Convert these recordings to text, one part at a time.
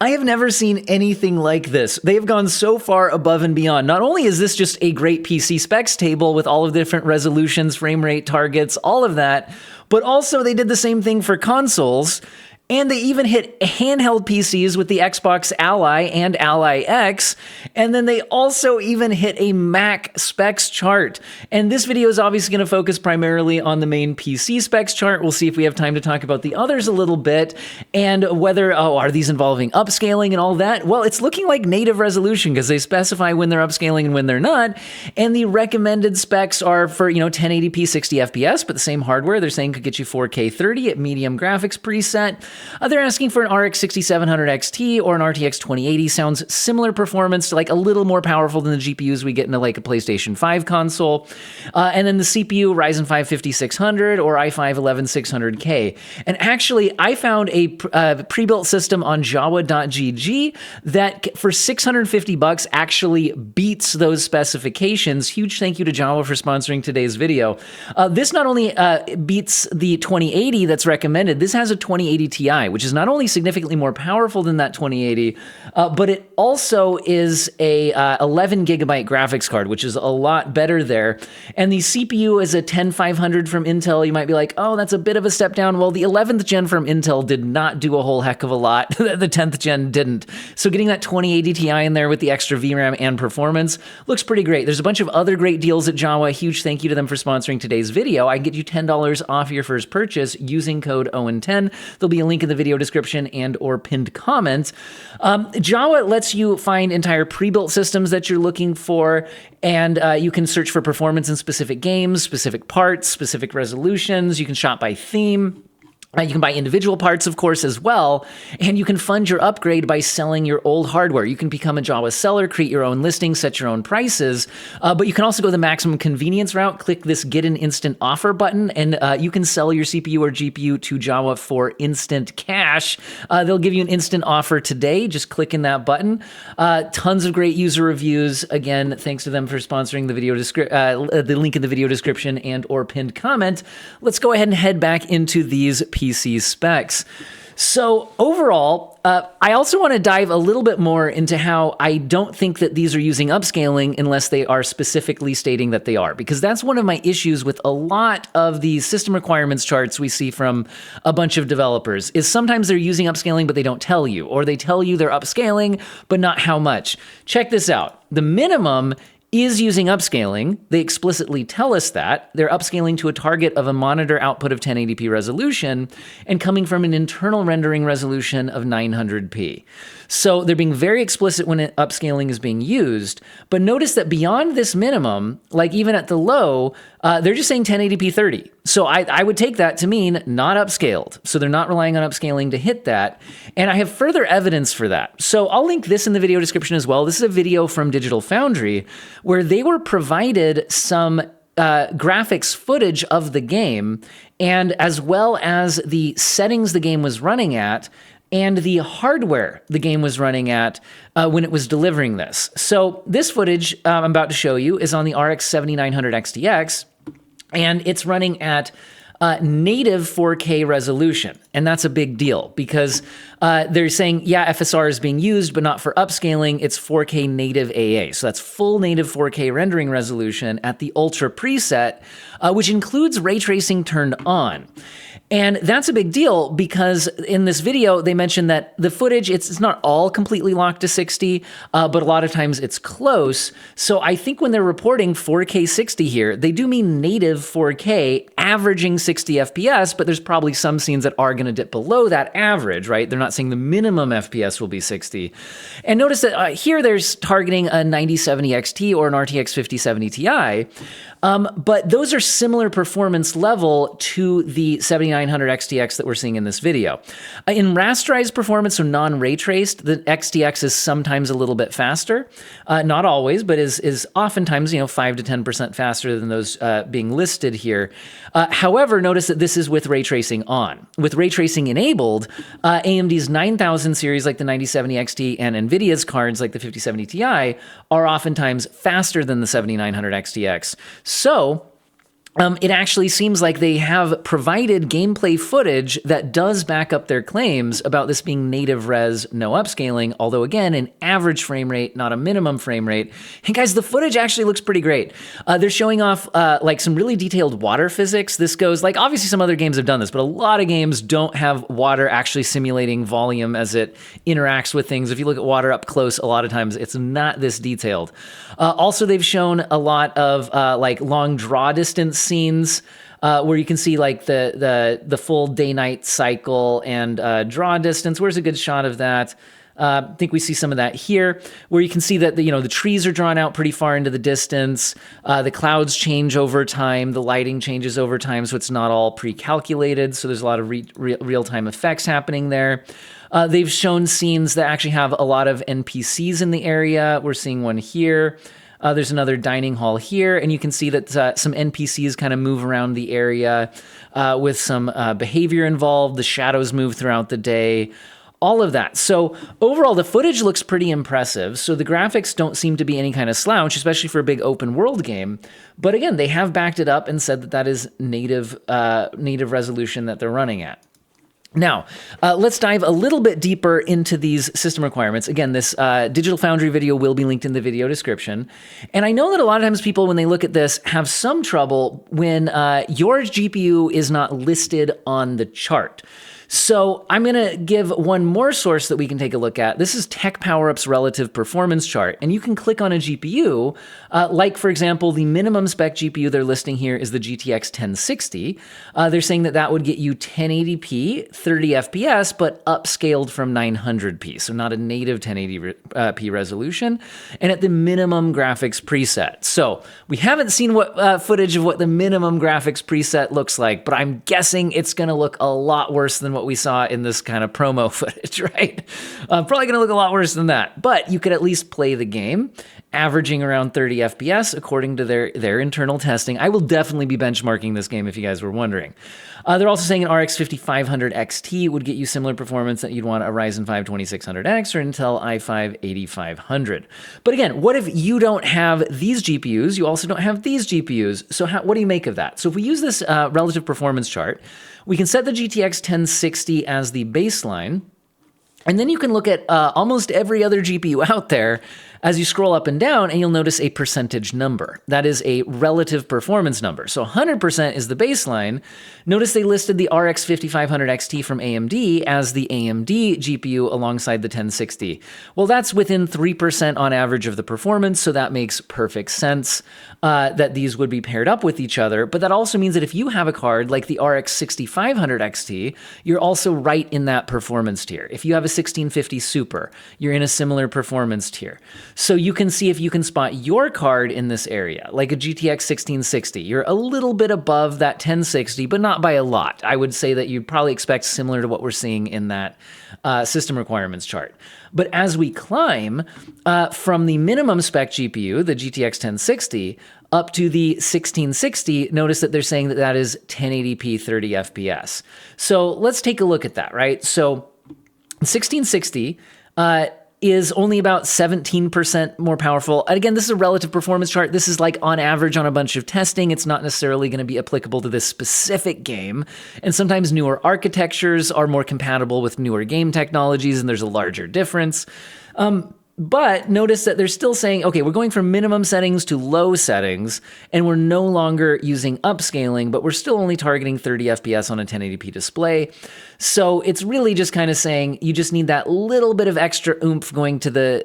I have never seen anything like this. They have gone so far above and beyond. Not only is this just a great PC specs table with all of the different resolutions, frame rate targets, all of that, but also they did the same thing for consoles. And they even hit handheld PCs with the Xbox Ally and Ally X. And then they also even hit a Mac specs chart. And this video is obviously going to focus primarily on the main PC specs chart. We'll see if we have time to talk about the others a little bit and whether, are these involving upscaling and all that? Well, it's looking like native resolution because they specify when they're upscaling and when they're not. And the recommended specs are for, 1080p 60 FPS, but the same hardware they're saying could get you 4K 30 at medium graphics preset. They're asking for an RX 6700 XT or an RTX 2080. Sounds similar performance, like a little more powerful than the GPUs we get into like a PlayStation 5 console. And then the CPU, Ryzen 5 5600 or i5 11600K. And actually, I found a pre-built system on Jawa.gg that for $650 actually beats those specifications. Huge thank you to Jawa for sponsoring today's video. This not only beats the 2080 that's recommended, this has a 2080 Ti, which is not only significantly more powerful than that 2080, but it also is a 11 gigabyte graphics card, which is a lot better there. And the CPU is a 10500 from Intel. You might be like, oh, that's a bit of a step down. Well, the 11th gen from Intel did not do a whole heck of a lot. The 10th gen didn't. So getting that 2080 Ti in there with the extra VRAM and performance looks pretty great. There's a bunch of other great deals at Jawa. Huge thank you to them for sponsoring today's video. I can get you $10 off your first purchase using code OWEN10. There'll be a link in the video description and or pinned comment. Jawa lets you find entire pre-built systems that you're looking for, and you can search for performance in specific games, specific parts, specific resolutions. You can shop by theme. You can buy individual parts, of course, as well, and you can fund your upgrade by selling your old hardware. You can become a Jawa seller, create your own listing, set your own prices, but you can also go the maximum convenience route. Click this Get an Instant Offer button, and you can sell your CPU or GPU to Jawa for instant cash. They'll give you an instant offer today. Just click in that button. Tons of great user reviews. Again, thanks to them for sponsoring the video, the link in the video description and or pinned comment. Let's go ahead and head back into these PC specs. So overall, I also want to dive a little bit more into how I don't think that these are using upscaling unless they are specifically stating that they are, because that's one of my issues with a lot of the system requirements charts we see from a bunch of developers is sometimes they're using upscaling, but they don't tell you, or they tell you they're upscaling, but not how much. Check this out. The minimum is using upscaling. They explicitly tell us that. They're upscaling to a target of a monitor output of 1080p resolution and coming from an internal rendering resolution of 900p. So they're being very explicit when upscaling is being used, but notice that beyond this minimum, like even at the low, they're just saying 1080p 30. So I would take that to mean not upscaled. So they're not relying on upscaling to hit that. And I have further evidence for that. So I'll link this in the video description as well. This is a video from Digital Foundry where they were provided some graphics footage of the game, and as well as the settings the game was running at and the hardware the game was running at when it was delivering this. So this footage I'm about to show you is on the RX 7900 XTX, and it's running at native 4K resolution. And that's a big deal because they're saying, yeah, FSR is being used, but not for upscaling. It's 4K native AA. So that's full native 4K rendering resolution at the Ultra preset, which includes ray tracing turned on. And that's a big deal because in this video, they mentioned that the footage, it's not all completely locked to 60, but a lot of times it's close. So I think when they're reporting 4K 60 here, they do mean native 4K, averaging 60 FPS, but there's probably some scenes that are going to dip below that average, right? They're not saying the minimum FPS will be 60. And notice that here there's targeting a 9070 XT or an RTX 5070 Ti, but those are similar performance level to the 7900 XTX that we're seeing in this video. In rasterized performance, so non-ray traced, the XTX is sometimes a little bit faster. Not always, but is oftentimes 5 to 10% faster than those being listed here. However, notice that this is with ray tracing on. With ray tracing enabled, AMD's 9000 series like the 9070 XT and NVIDIA's cards like the 5070 Ti are oftentimes faster than the 7900 XTX. So it actually seems like they have provided gameplay footage that does back up their claims about this being native res, no upscaling, although again, an average frame rate, not a minimum frame rate. And guys, the footage actually looks pretty great. They're showing off like some really detailed water physics. This goes, like obviously some other games have done this, but a lot of games don't have water actually simulating volume as it interacts with things. If you look at water up close, a lot of times it's not this detailed. Also, they've shown a lot of like long draw distance scenes where you can see like the full day-night cycle and draw distance. Where's a good shot of that? I think we see some of that here, where you can see that the trees are drawn out pretty far into the distance. The clouds change over time. The lighting changes over time, so it's not all pre-calculated. So there's a lot of real-time effects happening there. They've shown scenes that actually have a lot of NPCs in the area. We're seeing one here. There's another dining hall here, and you can see that some NPCs kind of move around the area with some behavior involved. The shadows move throughout the day, all of that. So overall, the footage looks pretty impressive. So the graphics don't seem to be any kind of slouch, especially for a big open world game. But again, they have backed it up and said that that is native resolution that they're running at. Now, let's dive a little bit deeper into these system requirements. Again, this Digital Foundry video will be linked in the video description. And I know that a lot of times people, when they look at this, have some trouble when your GPU is not listed on the chart. So I'm going to give one more source that we can take a look at. This is Tech PowerUp's relative performance chart. And you can click on a GPU, like, for example, the minimum spec GPU they're listing here is the GTX 1060. They're saying that that would get you 1080p, 30 FPS, but upscaled from 900p. So not a native 1080p resolution, and at the minimum graphics preset. So we haven't seen what footage of what the minimum graphics preset looks like, but I'm guessing it's going to look a lot worse than what we saw in this kind of promo footage, right? Probably going to look a lot worse than that, but you could at least play the game, averaging around 30 FPS according to their internal testing. I will definitely be benchmarking this game if you guys were wondering. They're also saying an RX 5500 XT would get you similar performance that you'd want a Ryzen 5 2600X or Intel i5 8500. But again, what if you don't have these GPUs? You also don't have these GPUs. So what do you make of that? So if we use this relative performance chart, we can set the GTX 1060 as the baseline, and then you can look at almost every other GPU out there as you scroll up and down, and you'll notice a percentage number. That is a relative performance number. So 100% is the baseline. Notice they listed the RX 5500 XT from AMD as the AMD GPU alongside the 1060. Well, that's within 3% on average of the performance, so that makes perfect sense that these would be paired up with each other. But that also means that if you have a card like the RX 6500 XT, you're also right in that performance tier. If you have a 1650 Super, you're in a similar performance tier. So you can see if you can spot your card in this area, like a GTX 1660. You're a little bit above that 1060, but not by a lot. I would say that you'd probably expect similar to what we're seeing in that system requirements chart. But as we climb from the minimum spec GPU, the GTX 1060, up to the 1660, notice that they're saying that that is 1080p 30 FPS. So let's take a look at that, right? So 1660 is only about 17% more powerful. And again, this is a relative performance chart. This is like on average on a bunch of testing. It's not necessarily going to be applicable to this specific game. And sometimes newer architectures are more compatible with newer game technologies, and there's a larger difference. But notice that they're still saying, okay, we're going from minimum settings to low settings, and we're no longer using upscaling, but we're still only targeting 30 FPS on a 1080p display. So it's really just kind of saying you just need that little bit of extra oomph going to the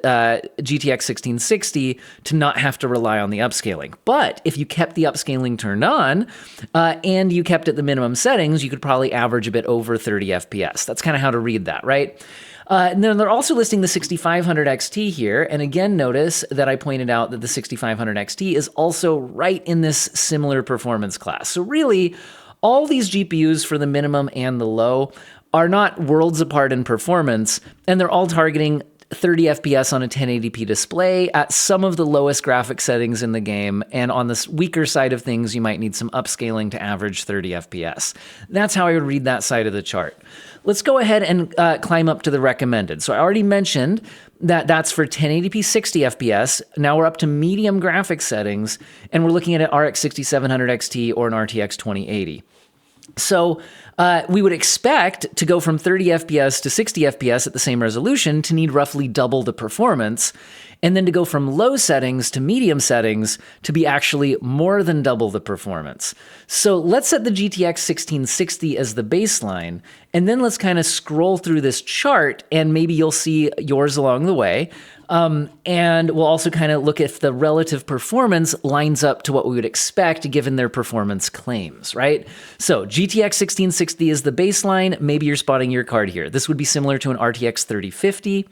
GTX 1660 to not have to rely on the upscaling. But if you kept the upscaling turned on and you kept at the minimum settings, you could probably average a bit over 30 FPS. That's kind of how to read that, right? And then they're also listing the 6500 XT here. And again, notice that I pointed out that the 6500 XT is also right in this similar performance class. So really, all these GPUs for the minimum and the low are not worlds apart in performance, and they're all targeting 30 FPS on a 1080p display at some of the lowest graphic settings in the game, and on the weaker side of things, you might need some upscaling to average 30 FPS. That's how I would read that side of the chart. let's go ahead and climb up to the recommended. So I already mentioned that that's for 1080p 60 FPS. Now we're up to medium graphics settings, and we're looking at an RX 6700 XT or an RTX 2080. So we would expect to go from 30 FPS to 60 FPS at the same resolution to need roughly double the performance, and then to go from low settings to medium settings to be actually more than double the performance. So let's set the GTX 1660 as the baseline, and then let's kind of scroll through this chart, and maybe you'll see yours along the way. And we'll also kind of look if the relative performance lines up to what we would expect given their performance claims, right? So GTX 1660 is the baseline. Maybe you're spotting your card here. This would be similar to an RTX 3050.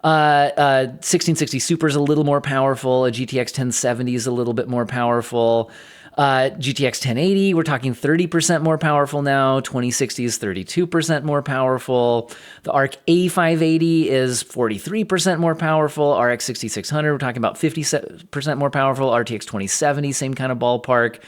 1660 Super is a little more powerful. A GTX 1070 is a little bit more powerful. GTX 1080, we're talking 30% more powerful now. 2060 is 32% more powerful. The ARC A580 is 43% more powerful. RX 6600, we're talking about 50% more powerful. RTX 2070, same kind of ballpark.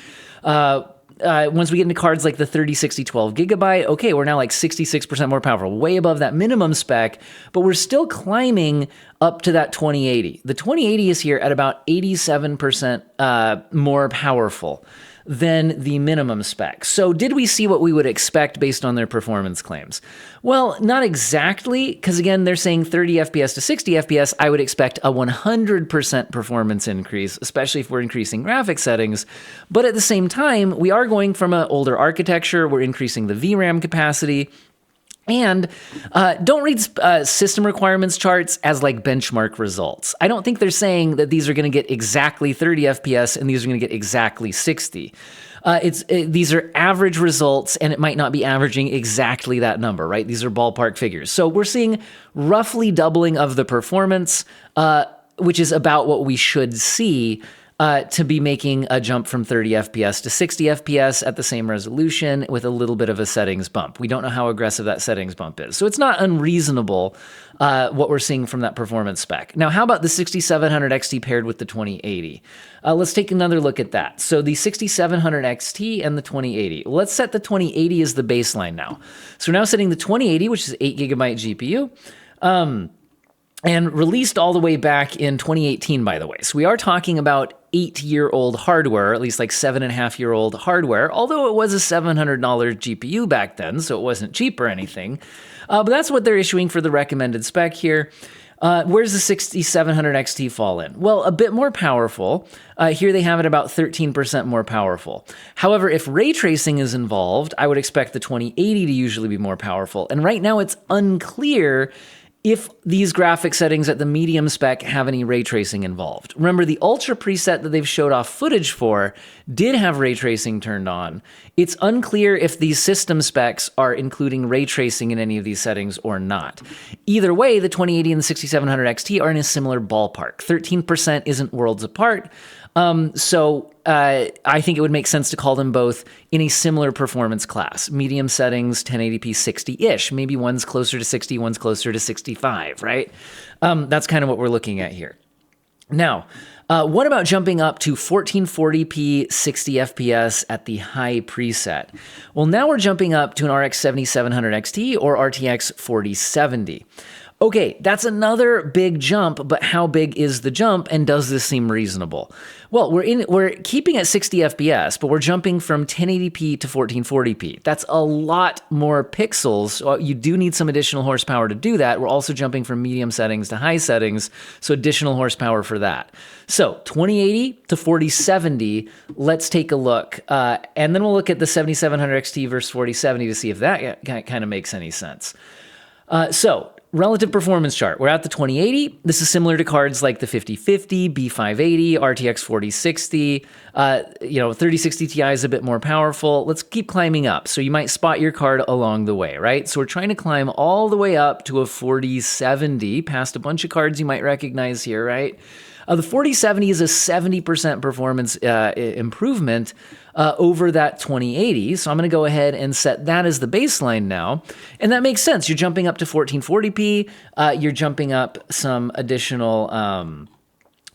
Once we get into cards like the 3060 12GB, okay, we're now like 66% more powerful, way above that minimum spec, but we're still climbing up to that 2080. The 2080 is here at about 87% more powerful than the minimum spec. So did we see what we would expect based on their performance claims? Well, not exactly, because again, they're saying 30 FPS to 60 FPS. I would expect a 100% performance increase, especially if we're increasing graphic settings. But at the same time, we are going from an older architecture. We're increasing the VRAM capacity. And don't read system requirements charts as like benchmark results. I don't think they're saying that these are going to get exactly 30 FPS and these are going to get exactly 60. These are average results, and it might not be averaging exactly that number, right? These are ballpark figures. So we're seeing roughly doubling of the performance, which is about what we should see to be making a jump from 30 FPS to 60 FPS at the same resolution with a little bit of a settings bump. We don't know how aggressive that settings bump is. So it's not unreasonable what we're seeing from that performance spec. Now, how about the 6700 XT paired with the 2080? Let's take another look at that. So the 6700 XT and the 2080. Let's set the 2080 as the baseline now. So we're now setting the 2080, which is 8GB GPU. And released all the way back in 2018, by the way. So we are talking about 8-year-old hardware, at least like 7.5-year-old hardware, although it was a $700 GPU back then, so it wasn't cheap or anything. But that's what they're issuing for the recommended spec here. Where's the 6700 XT fall in? Well, a bit more powerful. Here they have it about 13% more powerful. However, if ray tracing is involved, I would expect the 2080 to usually be more powerful. And right now it's unclear if these graphic settings at the medium spec have any ray tracing involved. Remember, the Ultra preset that they've showed off footage for did have ray tracing turned on. It's unclear if these system specs are including ray tracing in any of these settings or not. Either way, the 2080 and the 6700 XT are in a similar ballpark. 13% isn't worlds apart. So I think it would make sense to call them both in a similar performance class. Medium settings, 1080p 60-ish. Maybe one's closer to 60, one's closer to 65, right? That's kind of what we're looking at here. Now, what about jumping up to 1440p 60 FPS at the high preset? Well, now we're jumping up to an RX 7700 XT or RTX 4070. Okay, that's another big jump, but how big is the jump, and does this seem reasonable? Well, we're keeping at 60 FPS, but we're jumping from 1080p to 1440p. That's a lot more pixels. So you do need some additional horsepower to do that. We're also jumping from medium settings to high settings, so additional horsepower for that. So 2080 to 4070, let's take a look. And then we'll look at the 7700 XT versus 4070 to see if that kind of makes any sense. Relative performance chart. We're at the 2080. This is similar to cards like the 5050, B580, RTX 4060. 3060 Ti is a bit more powerful. Let's keep climbing up. So you might spot your card along the way, right? So we're trying to climb all the way up to a 4070, past a bunch of cards you might recognize here, right? The 4070 is a 70% performance improvement over that 2080. So I'm going to go ahead and set that as the baseline now. And that makes sense. You're jumping up to 1440p. You're jumping up some additional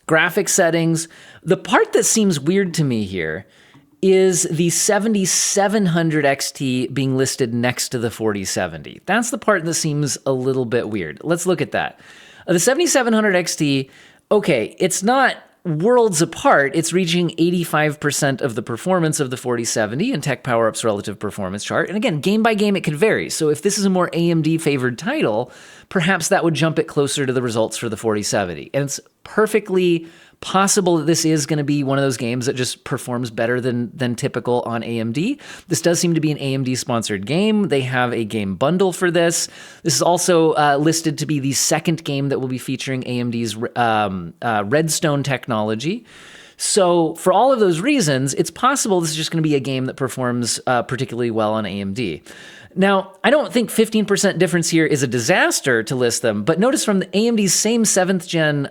graphic settings. The part that seems weird to me here is the 7700 XT being listed next to the 4070. That's the part that seems a little bit weird. Let's look at that. The 7700 XT, okay, it's not worlds apart. It's reaching 85% of the performance of the 4070 in Tech PowerUp's relative performance chart. And again, game by game, it could vary. So if this is a more AMD favored title, perhaps that would jump it closer to the results for the 4070. And it's perfectly possible that this is going to be one of those games that just performs better than typical on AMD. This does seem to be an AMD-sponsored game. They have a game bundle for this. This is also listed to be the second game that will be featuring AMD's Redstone technology. So for all of those reasons, it's possible this is just going to be a game that performs particularly well on AMD. Now, I don't think 15% difference here is a disaster to list them, but notice from the AMD's same 7th gen,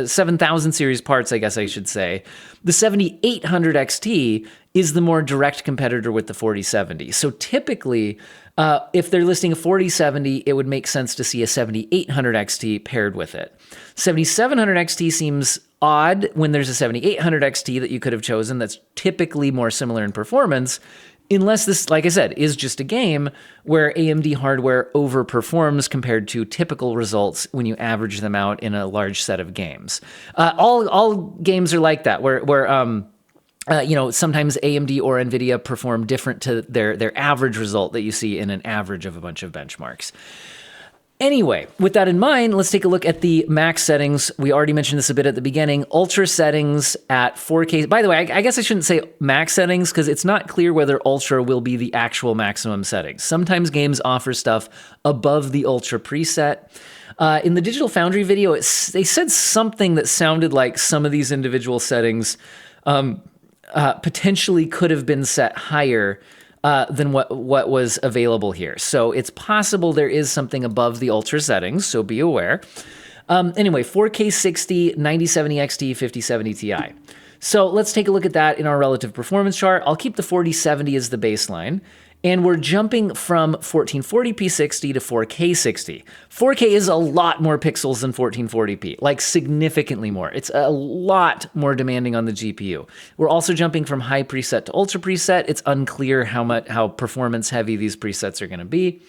7000 series parts, I guess I should say, the 7800 XT is the more direct competitor with the 4070. So typically, if they're listing a 4070, it would make sense to see a 7800 XT paired with it. 7700 XT seems odd when there's a 7800 XT that you could have chosen that's typically more similar in performance, unless this, like I said, is just a game where AMD hardware overperforms compared to typical results when you average them out in a large set of games. All games are like that, where sometimes AMD or NVIDIA perform different to their average result that you see in an average of a bunch of benchmarks. Anyway, with that in mind, let's take a look at the max settings. We already mentioned this a bit at the beginning. Ultra settings at 4K. By the way, I guess I shouldn't say max settings because it's not clear whether Ultra will be the actual maximum settings. Sometimes games offer stuff above the Ultra preset. In the Digital Foundry video, they said something that sounded like some of these individual settings potentially could have been set higher than what was available here. So it's possible there is something above the Ultra settings, so be aware. Anyway, 4K 60, 9070 XT, 5070 Ti. So let's take a look at that in our relative performance chart. I'll keep the 4070 as the baseline. And we're jumping from 1440p 60 to 4K 60. 4K is a lot more pixels than 1440p, like significantly more. It's a lot more demanding on the GPU. We're also jumping from high preset to ultra preset. It's unclear how performance heavy these presets are going to be.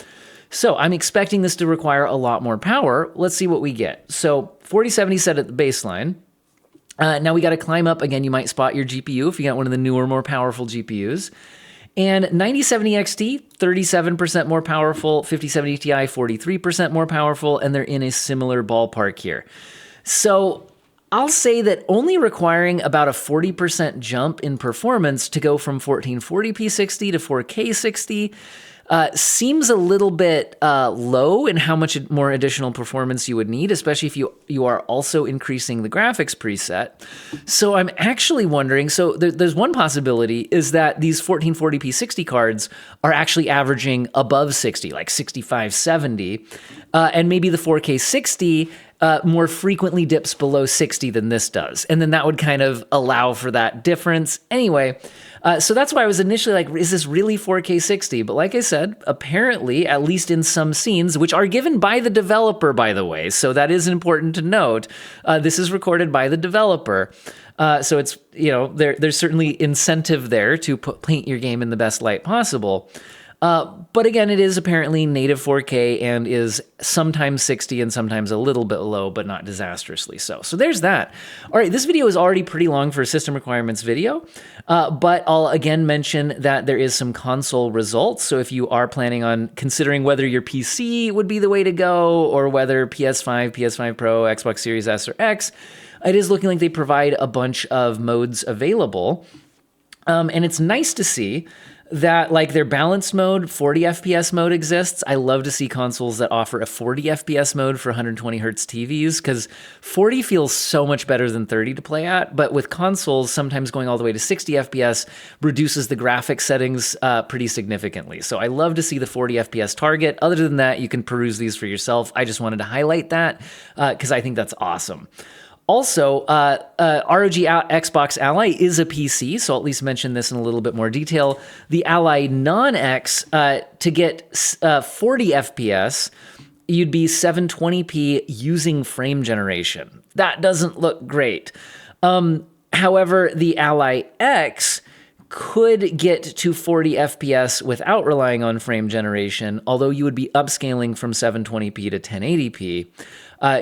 So I'm expecting this to require a lot more power. Let's see what we get. So 4070 set at the baseline. Now we got to climb up. Again, you might spot your GPU if you got one of the newer, more powerful GPUs. And 9070 XT, 37% more powerful, 5070 Ti, 43% more powerful, and they're in a similar ballpark here. So I'll say that only requiring about a 40% jump in performance to go from 1440p 60 to 4K 60 seems a little bit low in how much more additional performance you would need, especially if you are also increasing the graphics preset. So I'm actually wondering, so there's one possibility is that these 1440p 60 cards are actually averaging above 60, like 65, 70, and maybe the 4K 60 more frequently dips below 60 than this does. And then that would kind of allow for that difference. Anyway, so that's why I was initially like, is this really 4K 60? But like I said, apparently, at least in some scenes, which are given by the developer, by the way, so that is important to note, this is recorded by the developer. So it's, there's certainly incentive there to paint your game in the best light possible. But again, it is apparently native 4K and is sometimes 60 and sometimes a little bit low, but not disastrously so. So there's that. All right, this video is already pretty long for a system requirements video, but I'll again mention that there is some console results. So if you are planning on considering whether your PC would be the way to go or whether PS5, PS5 Pro, Xbox Series S or X, it is looking like they provide a bunch of modes available. And it's nice to see that like their balanced mode, 40 FPS mode exists. I love to see consoles that offer a 40 FPS mode for 120 hertz TVs because 40 feels so much better than 30 to play at. But with consoles, sometimes going all the way to 60 FPS reduces the graphics settings pretty significantly. So I love to see the 40 FPS target. Other than that, you can peruse these for yourself. I just wanted to highlight that because I think that's awesome. Also, ROG Xbox Ally is a PC, so I'll at least mention this in a little bit more detail. The Ally Non-X, to get 40 FPS, you'd be 720p using frame generation. That doesn't look great. However, the Ally X could get to 40 FPS without relying on frame generation, although you would be upscaling from 720p to 1080p.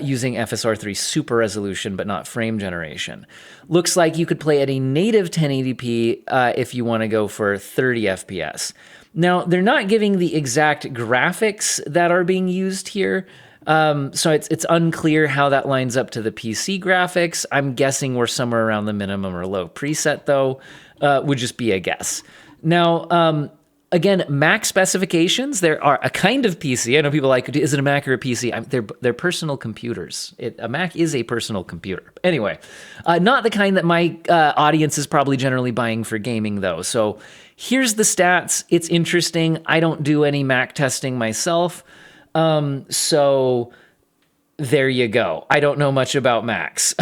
Using FSR3 super resolution, but not frame generation. Looks like you could play at a native 1080p if you want to go for 30 FPS. Now, they're not giving the exact graphics that are being used here, so it's unclear how that lines up to the PC graphics. I'm guessing we're somewhere around the minimum or low preset, though. Would just be a guess. Now, again, Mac specifications, there are a kind of PC. I know people are like, is it a Mac or a PC? They're personal computers. A Mac is a personal computer. Anyway, not the kind that my audience is probably generally buying for gaming, though. So here's the stats. It's interesting. I don't do any Mac testing myself. So there you go. I don't know much about Macs.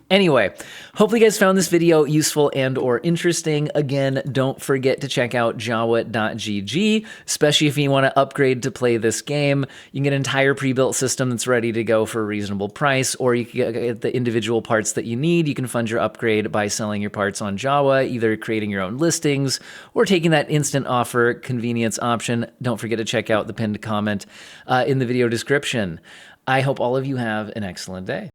Anyway, hopefully you guys found this video useful and or interesting. Again, don't forget to check out jawa.gg, especially if you want to upgrade to play this game. You can get an entire pre-built system that's ready to go for a reasonable price, or you can get the individual parts that you need. You can fund your upgrade by selling your parts on Jawa, either creating your own listings or taking that instant offer convenience option. Don't forget to check out the pinned comment in the video description. I hope all of you have an excellent day.